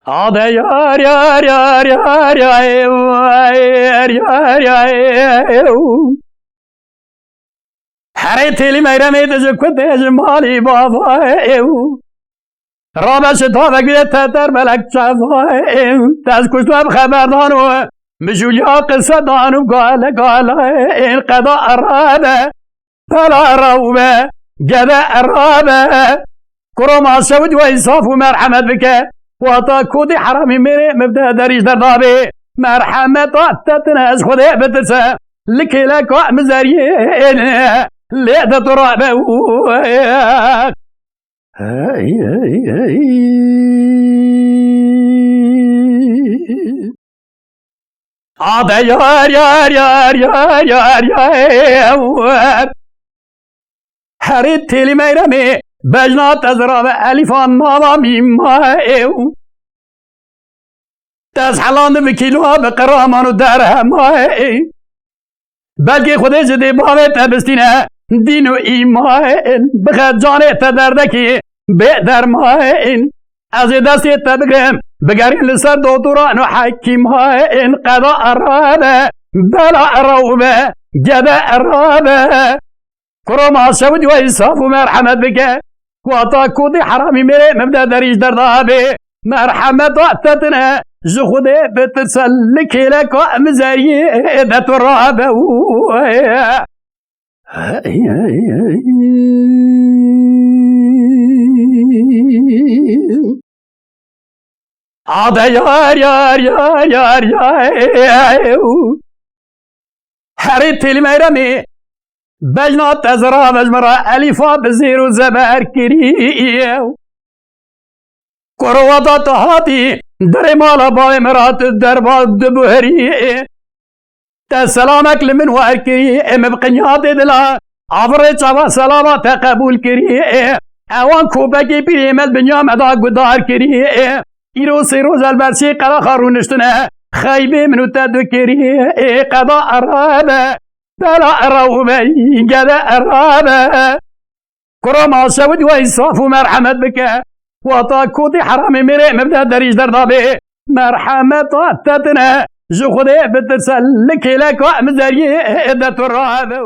هذا يار يار يار يار يار يار يار حريتي لي ما رميت كنت مالي بابا رابش طابق تتر بلك شافا تذكر بخبردان مجوليا قصة دانو قال القضاء الرابع فلا روبة جداء الرابع كرما سود وإنصاف ومرحمة بك واتا كودي حرامي مري مبدا داريش دردابي مرحمة تتناز خذي بترسى لكي لك مزاريين ليدة ترابة عاد يار يار يار يار يار يار حريت لي ميرمي بجنا تزراب ألفان ناما ميمايو تزحلان بكيلوها بقرامانو درهماي بلكي خودي جدي بابي تبستينه دينو إيماين بخد جاني تدردكي بقدر ماين ازي دستي تبقرم بقرين لسر دوتورانو حكيماين قضاء الرابع بلا روبة جداء الرابع كرما سود وإنصاف ومرحمة بك واتا كودي حرامي مري مبدا داريش دردابي مرحمة تتنا زخودي بتسلك لك مزاري دت الرابع عاد يار يار يار يار يار حريت لي ميرمي بجنا تزرع بجمرة ألفا بزيرو زبر كريو كرواتا تهاتي دري مالا باي مرات الدربات دبهري تسلامك لمن واركري مبقنيات دلا عبر تشابا سلامات قبول كري اوان كوبكي بريمت بنيام ادا قدار كري ايرو سيروز البرسي قلا خارونشتنا خايبي منو تدكري قضاء الرابع بلا روبة جداء الرابع كرما سود وإنصاف ومرحمة بك واتا كودي حرامي مري مبدا داريش دردابي مرحمة تتنا زخودي بترسل لك مزاري دت الرابع